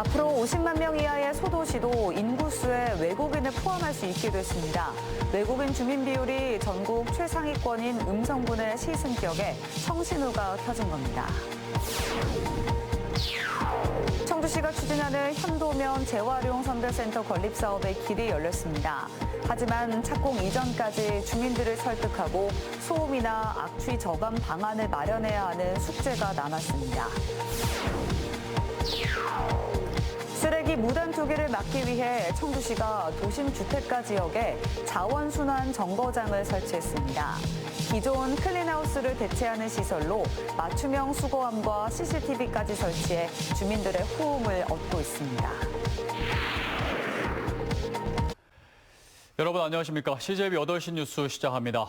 앞으로 50만 명 이하의 소도시도 인구수에 외국인을 포함할 수 있게 됐습니다. 외국인 주민 비율이 전국 최상위권인 음성군의 시승격에 청신호가 켜진 겁니다. 청주시가 추진하는 현도면 재활용 선별센터 건립 사업의 길이 열렸습니다. 하지만 착공 이전까지 주민들을 설득하고 소음이나 악취 저감 방안을 마련해야 하는 숙제가 남았습니다. 쓰레기 무단 투기를 막기 위해 청주시가 도심 주택가 지역에 자원순환 정거장을 설치했습니다. 기존 클린하우스를 대체하는 시설로 맞춤형 수거함과 CCTV까지 설치해 주민들의 호응을 얻고 있습니다. 여러분 안녕하십니까. CJB 8시 뉴스 시작합니다.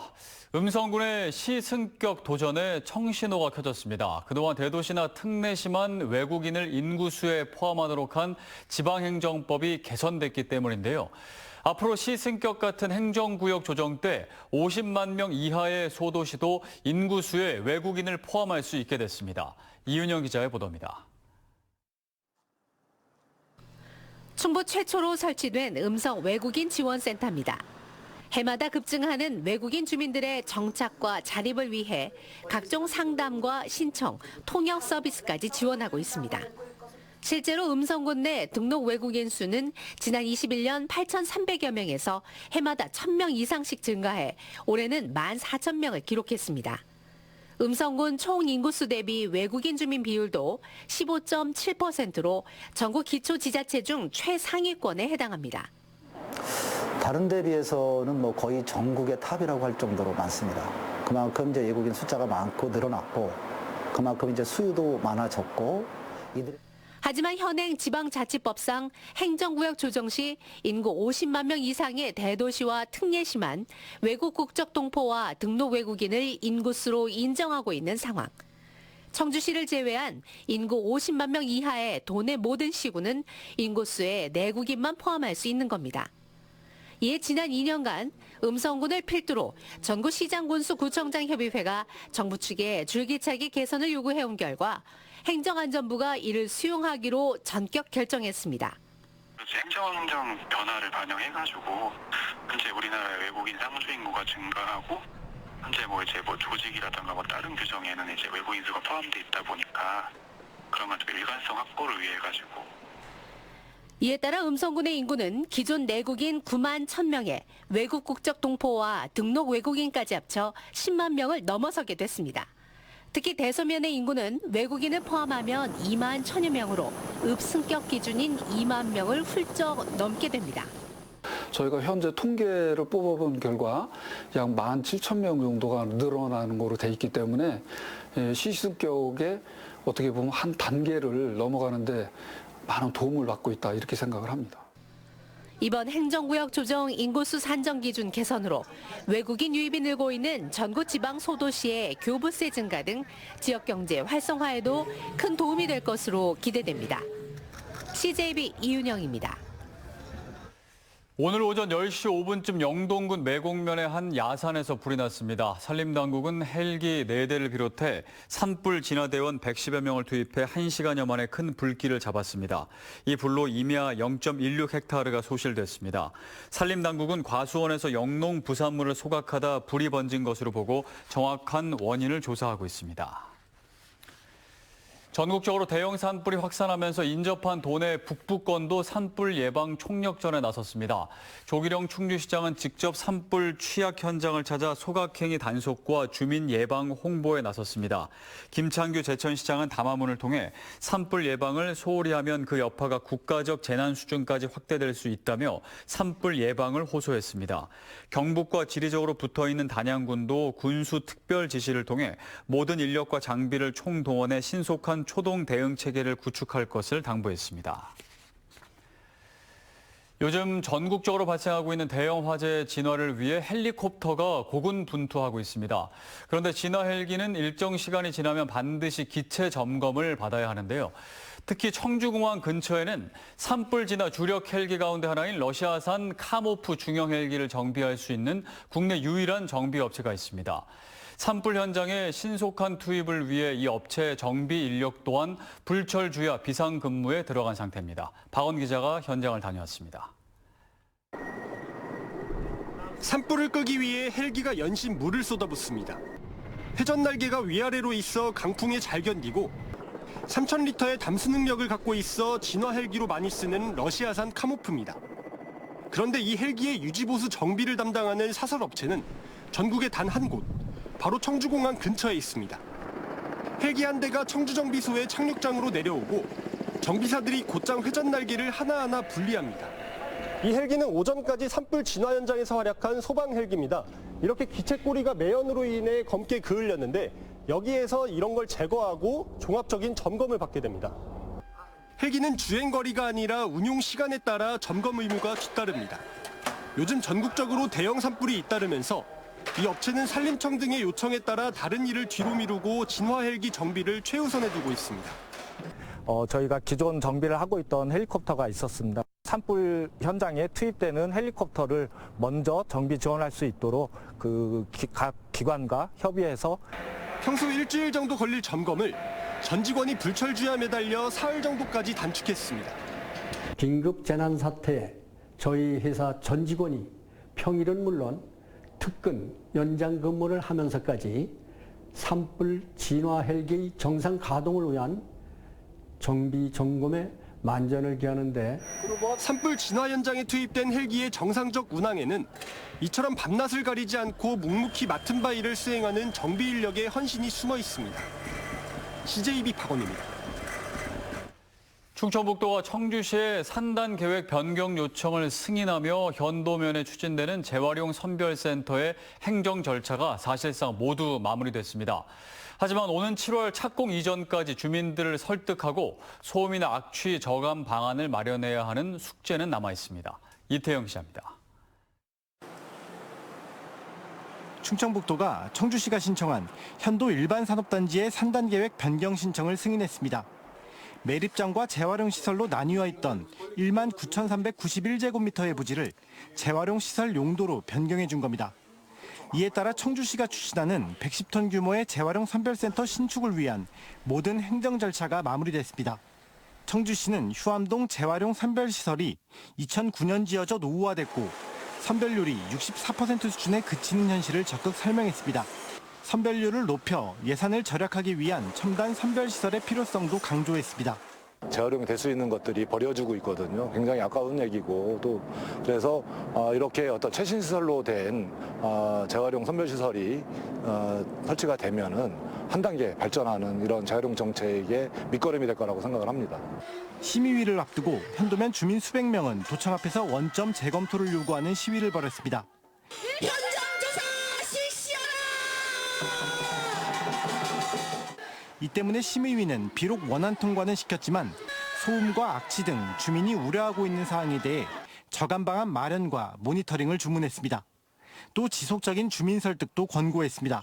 음성군의 시승격 도전에 청신호가 켜졌습니다. 그동안 대도시나 특례시만 외국인을 인구수에 포함하도록 한 지방행정법이 개선됐기 때문인데요. 앞으로 시승격 같은 행정구역 조정 때 50만 명 이하의 소도시도 인구수에 외국인을 포함할 수 있게 됐습니다. 이윤영 기자의 보도입니다. 충북 최초로 설치된 음성 외국인 지원센터입니다. 해마다 급증하는 외국인 주민들의 정착과 자립을 위해 각종 상담과 신청, 통역 서비스까지 지원하고 있습니다. 실제로 음성군 내 등록 외국인 수는 지난 21년 8,300여 명에서 해마다 1,000명 이상씩 증가해 올해는 14,000명을 기록했습니다. 음성군 총 인구수 대비 외국인 주민 비율도 15.7%로 전국 기초지자체 중 최상위권에 해당합니다. 다른 데 비해서는 거의 전국의 탑이라고 할 정도로 많습니다. 그만큼 이제 외국인 숫자가 많고 늘어났고, 그만큼 이제 수요도 많아졌고, 하지만 현행 지방자치법상 행정구역 조정 시 인구 50만 명 이상의 대도시와 특례시만 외국 국적 동포와 등록 외국인을 인구수로 인정하고 있는 상황. 청주시를 제외한 인구 50만 명 이하의 도내 모든 시군은 인구수에 내국인만 포함할 수 있는 겁니다. 이에 지난 2년간 음성군을 필두로 전국 시장군수구청장협의회가 정부 측에 줄기차게 개선을 요구해온 결과 행정안전부가 이를 수용하기로 전격 결정했습니다. 행정 변화를 반영해가지고 현재 우리나라 외국인 상수 인구가 증가하고 현재 조직이라든가 다른 규정에는 이제 외국인 수가 포함돼 있다 보니까 그런 것 좀 일관성 확보를 위해 가지고. 이에 따라 음성군의 인구는 기존 내국인 9만 1,000명에 외국 국적 동포와 등록 외국인까지 합쳐 10만 명을 넘어서게 됐습니다. 특히 대서면의 인구는 외국인을 포함하면 2만 1,000여 명으로 읍승격 기준인 2만 명을 훌쩍 넘게 됩니다. 저희가 현재 통계를 뽑아본 결과 약 17,000명 정도가 늘어나는 거로 돼 있기 때문에 시승격에 어떻게 보면 한 단계를 넘어가는데 많은 도움을 받고 있다 이렇게 생각을 합니다. 이번 행정구역 조정 인구수 산정 기준 개선으로 외국인 유입이 늘고 있는 전국 지방 소도시의 교부세 증가 등 지역 경제 활성화에도 큰 도움이 될 것으로 기대됩니다. CJB 이윤영입니다. 오늘 오전 10시 5분쯤 영동군 매곡면의 한 야산에서 불이 났습니다. 산림당국은 헬기 4대를 비롯해 산불 진화대원 110여 명을 투입해 1시간여 만에 큰 불길을 잡았습니다. 이 불로 임야 0.16헥타르가 소실됐습니다. 산림당국은 과수원에서 영농 부산물을 소각하다 불이 번진 것으로 보고 정확한 원인을 조사하고 있습니다. 전국적으로 대형 산불이 확산하면서 인접한 도내 북부권도 산불 예방 총력전에 나섰습니다. 조기령 충주시장은 직접 산불 취약 현장을 찾아 소각행위 단속과 주민 예방 홍보에 나섰습니다. 김창규 제천시장은 담화문을 통해 산불 예방을 소홀히 하면 그 여파가 국가적 재난 수준까지 확대될 수 있다며 산불 예방을 호소했습니다. 경북과 지리적으로 붙어있는 단양군도 군수 특별 지시를 통해 모든 인력과 장비를 총동원해 신속한 초동 대응 체계를 구축할 것을 당부했습니다. 요즘 전국적으로 발생하고 있는 대형 화재 진화를 위해 헬리콥터가 고군분투하고 있습니다. 그런데 진화 헬기는 일정 시간이 지나면 반드시 기체 점검을 받아야 하는데요. 특히 청주공항 근처에는 산불 진화 주력 헬기 가운데 하나인 러시아산 카모프 중형 헬기를 정비할 수 있는 국내 유일한 정비 업체가 있습니다. 산불 현장에 신속한 투입을 위해 이 업체 정비 인력 또한 불철주야 비상근무에 들어간 상태입니다. 박원 기자가 현장을 다녀왔습니다. 산불을 끄기 위해 헬기가 연신 물을 쏟아붓습니다. 회전 날개가 위아래로 있어 강풍에 잘 견디고 3,000리터의 담수 능력을 갖고 있어 진화 헬기로 많이 쓰는 러시아산 카모프입니다. 그런데 이 헬기의 유지보수 정비를 담당하는 사설업체는 전국에 단 한 곳, 바로 청주공항 근처에 있습니다. 헬기 한 대가 청주정비소의 착륙장으로 내려오고 정비사들이 곧장 회전 날개를 하나하나 분리합니다. 이 헬기는 오전까지 산불 진화 현장에서 활약한 소방 헬기입니다. 이렇게 기체 꼬리가 매연으로 인해 검게 그을렸는데 여기에서 이런 걸 제거하고 종합적인 점검을 받게 됩니다. 헬기는 주행거리가 아니라 운용 시간에 따라 점검 의무가 뒤따릅니다. 요즘 전국적으로 대형 산불이 잇따르면서 이 업체는 산림청 등의 요청에 따라 다른 일을 뒤로 미루고 진화 헬기 정비를 최우선에 두고 있습니다. 저희가 기존 정비를 하고 있던 헬리콥터가 있었습니다. 산불 현장에 투입되는 헬리콥터를 먼저 정비 지원할 수 있도록 각 기관과 협의해서 평소 일주일 정도 걸릴 점검을 전 직원이 불철주야 매달려 사흘 정도까지 단축했습니다. 긴급 재난 사태에 저희 회사 전 직원이 평일은 물론 특근 연장 근무를 하면서까지 산불 진화 헬기의 정상 가동을 위한 정비 점검에 만전을 기하는데 산불 진화 현장에 투입된 헬기의 정상적 운항에는 이처럼 밤낮을 가리지 않고 묵묵히 맡은 바 일을 수행하는 정비 인력의 헌신이 숨어 있습니다. CJB 박원입니다. 충청북도와 청주시의 산단 계획 변경 요청을 승인하며 현도면에 추진되는 재활용 선별센터의 행정 절차가 사실상 모두 마무리됐습니다. 하지만 오는 7월 착공 이전까지 주민들을 설득하고 소음이나 악취 저감 방안을 마련해야 하는 숙제는 남아 있습니다. 이태영 기자입니다. 충청북도가 청주시가 신청한 현도 일반 산업단지의 산단 계획 변경 신청을 승인했습니다. 매립장과 재활용 시설로 나뉘어 있던 19,391제곱미터의 부지를 재활용 시설 용도로 변경해 준 겁니다. 이에 따라 청주시가 추진하는 110톤 규모의 재활용 선별센터 신축을 위한 모든 행정 절차가 마무리됐습니다. 청주시는 휴암동 재활용 선별시설이 2009년 지어져 노후화됐고 선별률이 64% 수준에 그치는 현실을 적극 설명했습니다. 선별률을 높여 예산을 절약하기 위한 첨단 선별시설의 필요성도 강조했습니다. 재활용이 될 수 있는 것들이 버려지고 있거든요. 굉장히 아까운 얘기고 또 그래서 이렇게 어떤 최신 시설로 된 재활용 선별시설이 설치가 되면은 한 단계 발전하는 이런 재활용 정책의 밑거름이 될 거라고 생각을 합니다. 심의위를 앞두고 현도면 주민 수백 명은 도청 앞에서 원점 재검토를 요구하는 시위를 벌였습니다. 이 때문에 심의위는 비록 원안 통과는 시켰지만 소음과 악취 등 주민이 우려하고 있는 사항에 대해 저감 방안 마련과 모니터링을 주문했습니다. 또 지속적인 주민 설득도 권고했습니다.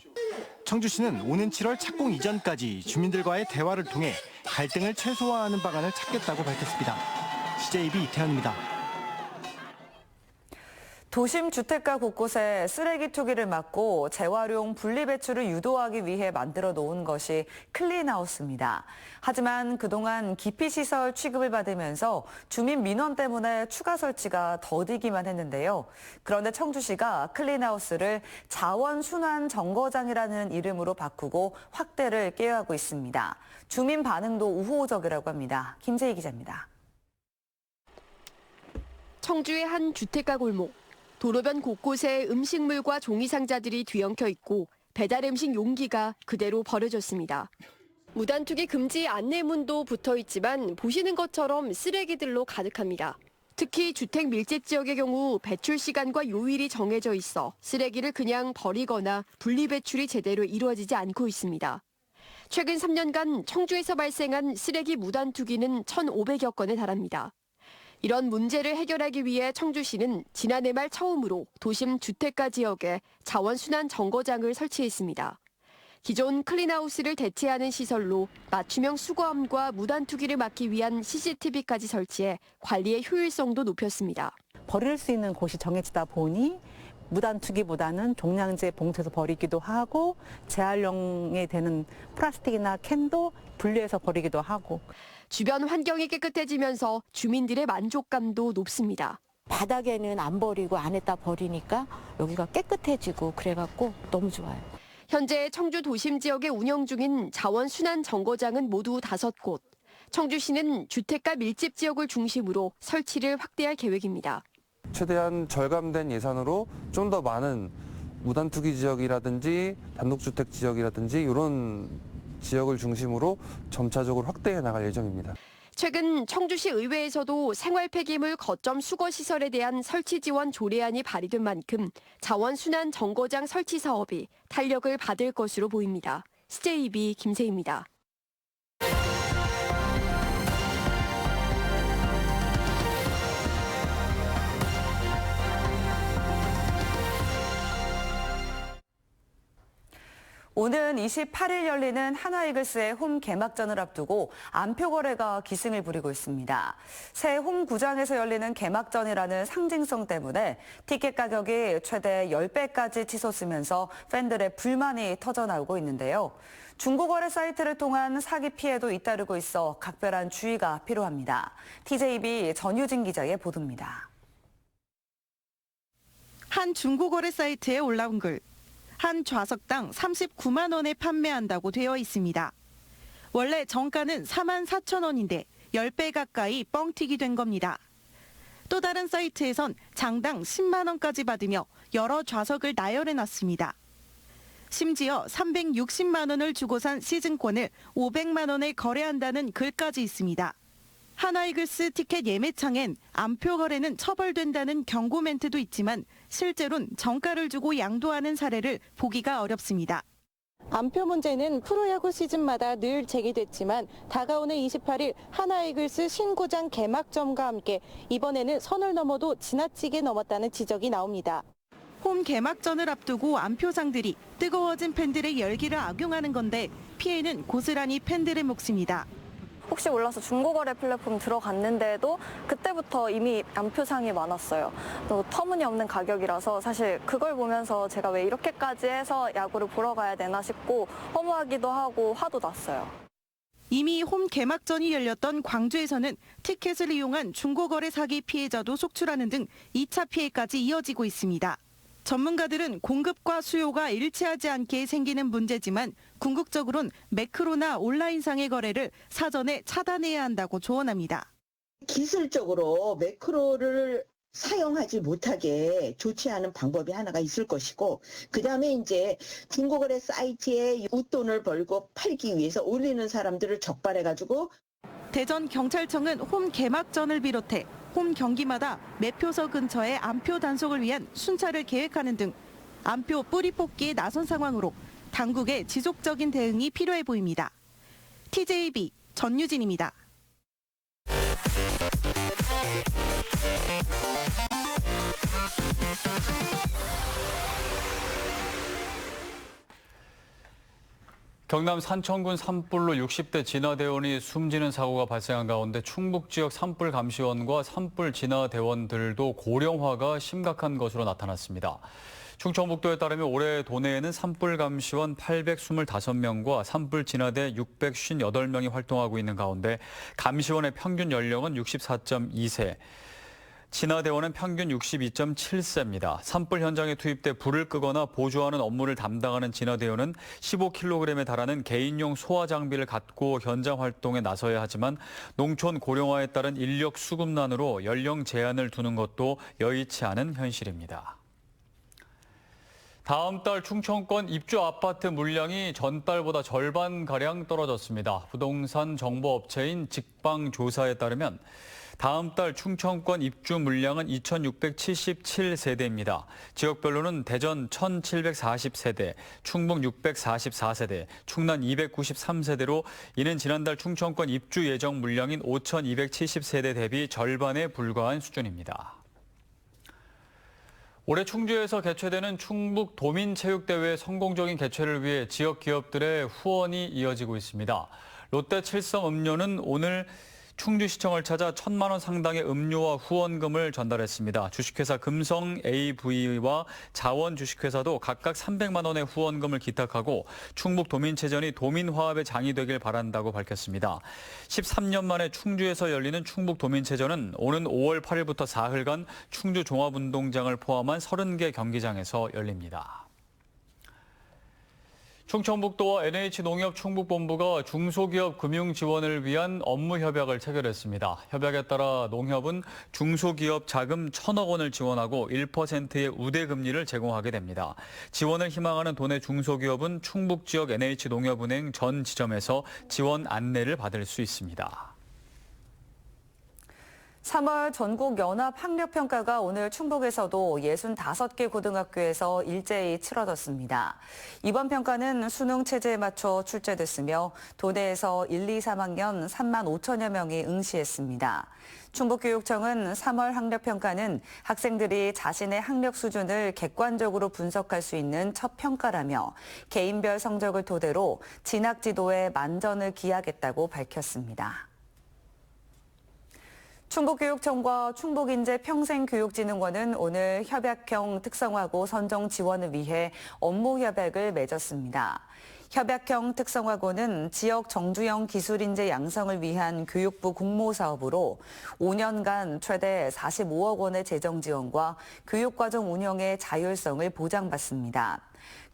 청주시는 오는 7월 착공 이전까지 주민들과의 대화를 통해 갈등을 최소화하는 방안을 찾겠다고 밝혔습니다. CJB 이태현입니다. 도심 주택가 곳곳에 쓰레기 투기를 막고 재활용 분리배출을 유도하기 위해 만들어 놓은 것이 클린하우스입니다. 하지만 그동안 기피시설 취급을 받으면서 주민 민원 때문에 추가 설치가 더디기만 했는데요. 그런데 청주시가 클린하우스를 자원순환정거장이라는 이름으로 바꾸고 확대를 계획하고 있습니다. 주민 반응도 우호적이라고 합니다. 김재희 기자입니다. 청주의 한 주택가 골목. 도로변 곳곳에 음식물과 종이상자들이 뒤엉켜 있고 배달 음식 용기가 그대로 버려졌습니다. 무단투기 금지 안내문도 붙어 있지만 보시는 것처럼 쓰레기들로 가득합니다. 특히 주택 밀집 지역의 경우 배출 시간과 요일이 정해져 있어 쓰레기를 그냥 버리거나 분리배출이 제대로 이루어지지 않고 있습니다. 최근 3년간 청주에서 발생한 쓰레기 무단투기는 1,500여 건에 달합니다. 이런 문제를 해결하기 위해 청주시는 지난해 말 처음으로 도심 주택가 지역에 자원순환 정거장을 설치했습니다. 기존 클린하우스를 대체하는 시설로 맞춤형 수거함과 무단투기를 막기 위한 CCTV까지 설치해 관리의 효율성도 높였습니다. 버릴 수 있는 곳이 정해지다 보니 무단 투기보다는 종량제 봉투에서 버리기도 하고 재활용이 되는 플라스틱이나 캔도 분리해서 버리기도 하고. 주변 환경이 깨끗해지면서 주민들의 만족감도 높습니다. 바닥에는 안 버리고 안에다 버리니까 여기가 깨끗해지고 그래갖고 너무 좋아요. 현재 청주 도심 지역에 운영 중인 자원순환 정거장은 모두 5곳. 청주시는 주택가 밀집 지역을 중심으로 설치를 확대할 계획입니다. 최대한 절감된 예산으로 좀 더 많은 무단투기 지역이라든지 단독주택 지역이라든지 이런 지역을 중심으로 점차적으로 확대해 나갈 예정입니다. 최근 청주시 의회에서도 생활 폐기물 거점 수거 시설에 대한 설치 지원 조례안이 발의된 만큼 자원순환 정거장 설치 사업이 탄력을 받을 것으로 보입니다. CJB 김세희입니다. 오는 28일 열리는 하나이글스의 홈 개막전을 앞두고 안표 거래가 기승을 부리고 있습니다. 새 홈구장에서 열리는 개막전이라는 상징성 때문에 티켓 가격이 최대 10배까지 치솟으면서 팬들의 불만이 터져나오고 있는데요. 중고거래 사이트를 통한 사기 피해도 잇따르고 있어 각별한 주의가 필요합니다. TJB 전유진 기자의 보도입니다. 한 중고거래 사이트에 올라온 글. 한 좌석당 39만 원에 판매한다고 되어 있습니다. 원래 정가는 4만 4천 원인데 10배 가까이 뻥튀기 된 겁니다. 또 다른 사이트에선 장당 10만 원까지 받으며 여러 좌석을 나열해놨습니다. 심지어 360만 원을 주고 산 시즌권을 500만 원에 거래한다는 글까지 있습니다. 하나이글스 티켓 예매창엔 안표 거래는 처벌된다는 경고 멘트도 있지만 실제로는 정가를 주고 양도하는 사례를 보기가 어렵습니다. 안표 문제는 프로야구 시즌마다 늘 제기됐지만 다가오는 28일 하나이글스 신구장 개막전과 함께 이번에는 선을 넘어도 지나치게 넘었다는 지적이 나옵니다. 홈 개막전을 앞두고 안표상들이 뜨거워진 팬들의 열기를 악용하는 건데 피해는 고스란히 팬들의 몫입니다. 혹시 몰라서 중고거래 플랫폼 들어갔는데도 그때부터 이미 안표상이 많았어요. 또 터무니없는 가격이라서 사실 그걸 보면서 제가 왜 이렇게까지 해서 야구를 보러 가야 되나 싶고 허무하기도 하고 화도 났어요. 이미 홈 개막전이 열렸던 광주에서는 티켓을 이용한 중고거래 사기 피해자도 속출하는 등 2차 피해까지 이어지고 있습니다. 전문가들은 공급과 수요가 일치하지 않게 생기는 문제지만 궁극적으론 매크로나 온라인상의 거래를 사전에 차단해야 한다고 조언합니다. 기술적으로 매크로를 사용하지 못하게 조치하는 방법이 하나가 있을 것이고 그다음에 이제 중고거래 사이트에 웃돈을 벌고 팔기 위해서 올리는 사람들을 적발해가지고 대전 경찰청은 홈 개막전을 비롯해 홈 경기마다 매표소 근처에 안표 단속을 위한 순찰을 계획하는 등 안표 뿌리 뽑기에 나선 상황으로 당국의 지속적인 대응이 필요해 보입니다. TJB 전유진입니다. 경남 산청군 산불로 60대 진화대원이 숨지는 사고가 발생한 가운데 충북 지역 산불 감시원과 산불 진화대원들도 고령화가 심각한 것으로 나타났습니다. 충청북도에 따르면 올해 도내에는 산불 감시원 825명과 산불 진화대 658명이 활동하고 있는 가운데 감시원의 평균 연령은 64.2세. 진화대원은 평균 62.7세입니다. 산불 현장에 투입돼 불을 끄거나 보조하는 업무를 담당하는 진화대원은 15kg에 달하는 개인용 소화 장비를 갖고 현장 활동에 나서야 하지만 농촌 고령화에 따른 인력 수급난으로 연령 제한을 두는 것도 여의치 않은 현실입니다. 다음 달 충청권 입주 아파트 물량이 전달보다 절반가량 떨어졌습니다. 부동산 정보업체인 직방조사에 따르면 다음 달 충청권 입주 물량은 2,677세대입니다. 지역별로는 대전 1,740세대, 충북 644세대, 충남 293세대로 이는 지난달 충청권 입주 예정 물량인 5,270세대 대비 절반에 불과한 수준입니다. 올해 충주에서 개최되는 충북 도민체육대회 성공적인 개최를 위해 지역 기업들의 후원이 이어지고 있습니다. 롯데 칠성음료는 오늘 충주시청을 찾아 1,000만 원 상당의 음료와 후원금을 전달했습니다. 주식회사 금성 AV와 자원 주식회사도 각각 300만 원의 후원금을 기탁하고 충북도민체전이 도민화합의 장이 되길 바란다고 밝혔습니다. 13년 만에 충주에서 열리는 충북도민체전은 오는 5월 8일부터 사흘간 충주 종합운동장을 포함한 30개 경기장에서 열립니다. 충청북도와 NH농협 충북본부가 중소기업 금융 지원을 위한 업무 협약을 체결했습니다. 협약에 따라 농협은 중소기업 자금 1,000억 원을 지원하고 1%의 우대금리를 제공하게 됩니다. 지원을 희망하는 도내 중소기업은 충북 지역 NH농협은행 전 지점에서 지원 안내를 받을 수 있습니다. 3월 전국 연합 학력 평가가 오늘 충북에서도 65개 고등학교에서 일제히 치러졌습니다. 이번 평가는 수능 체제에 맞춰 출제됐으며 도내에서 1, 2, 3학년 3만 5천여 명이 응시했습니다. 충북교육청은 3월 학력 평가는 학생들이 자신의 학력 수준을 객관적으로 분석할 수 있는 첫 평가라며 개인별 성적을 토대로 진학 지도에 만전을 기하겠다고 밝혔습니다. 충북교육청과 충북인재평생교육진흥원은 오늘 협약형 특성화고 선정 지원을 위해 업무 협약을 맺었습니다. 협약형 특성화고는 지역 정주형 기술인재 양성을 위한 교육부 공모사업으로 5년간 최대 45억 원의 재정 지원과 교육과정 운영의 자율성을 보장받습니다.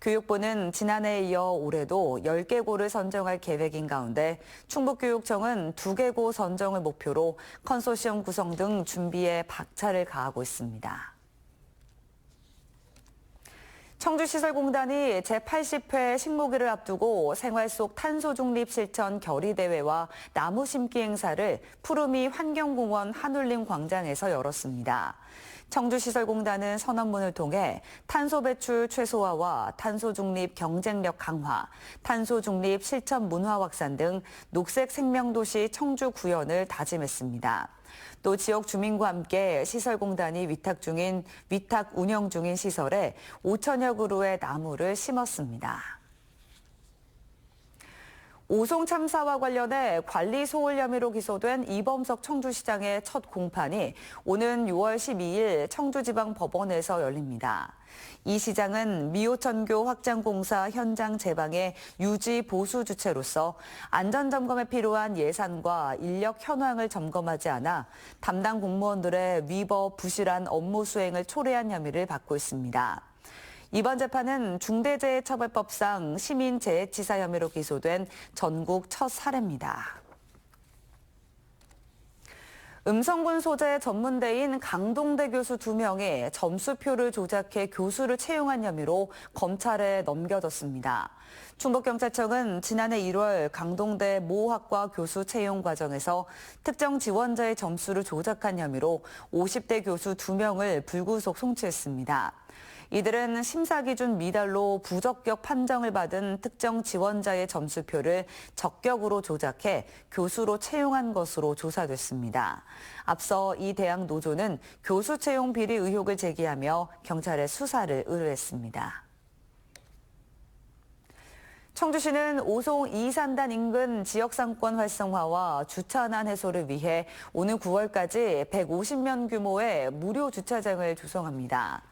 교육부는 지난해에 이어 올해도 10개 고를 선정할 계획인 가운데 충북교육청은 2개 고 선정을 목표로 컨소시엄 구성 등 준비에 박차를 가하고 있습니다. 청주시설공단이 제80회 식목일을 앞두고 생활 속 탄소 중립 실천 결의대회와 나무 심기 행사를 푸르미 환경공원 한울림 광장에서 열었습니다. 청주시설공단은 선언문을 통해 탄소 배출 최소화와 탄소 중립 경쟁력 강화, 탄소 중립 실천 문화 확산 등 녹색 생명도시 청주 구현을 다짐했습니다. 또 지역 주민과 함께 시설공단이 위탁 운영 중인 시설에 5천여 그루의 나무를 심었습니다. 오송 참사와 관련해 관리 소홀 혐의로 기소된 이범석 청주시장의 첫 공판이 오는 6월 12일 청주지방법원에서 열립니다. 이 시장은 미호천교 확장공사 현장 제방의 유지 보수 주체로서 안전점검에 필요한 예산과 인력 현황을 점검하지 않아 담당 공무원들의 위법 부실한 업무 수행을 초래한 혐의를 받고 있습니다. 이번 재판은 중대재해처벌법상 시민재해치사 혐의로 기소된 전국 첫 사례입니다. 음성군 소재 전문대인 강동대 교수 2명이 점수표를 조작해 교수를 채용한 혐의로 검찰에 넘겨졌습니다. 충북경찰청은 지난해 1월 강동대 모학과 교수 채용 과정에서 특정 지원자의 점수를 조작한 혐의로 50대 교수 2명을 불구속 송치했습니다. 이들은 심사 기준 미달로 부적격 판정을 받은 특정 지원자의 점수표를 적격으로 조작해 교수로 채용한 것으로 조사됐습니다. 앞서 이 대학 노조는 교수 채용 비리 의혹을 제기하며 경찰에 수사를 의뢰했습니다. 청주시는 오송 2산단 인근 지역상권 활성화와 주차난 해소를 위해 오는 9월까지 150면 규모의 무료 주차장을 조성합니다.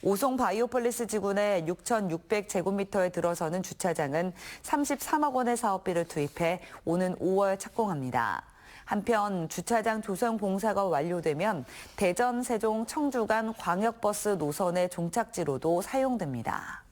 오송 바이오폴리스 지구내 6,600제곱미터에 들어서는 주차장은 33억 원의 사업비를 투입해 오는 5월 착공합니다. 한편 주차장 조성 공사가 완료되면 대전, 세종, 청주 간 광역버스 노선의 종착지로도 사용됩니다.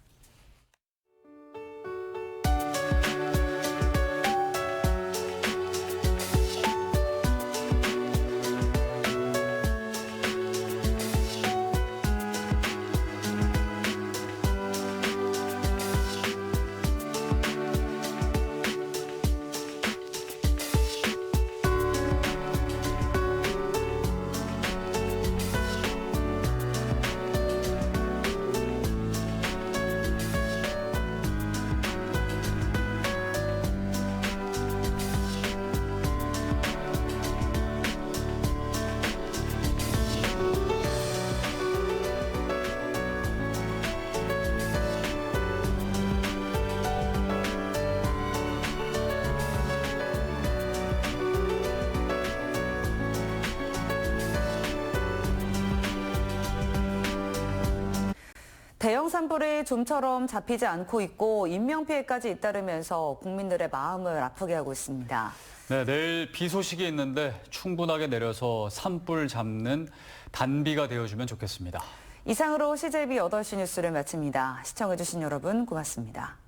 산불이 좀처럼 잡히지 않고 있고 인명피해까지 잇따르면서 국민들의 마음을 아프게 하고 있습니다. 네, 내일 비 소식이 있는데 충분하게 내려서 산불 잡는 단비가 되어주면 좋겠습니다. 이상으로 CJB 8시 뉴스를 마칩니다. 시청해주신 여러분 고맙습니다.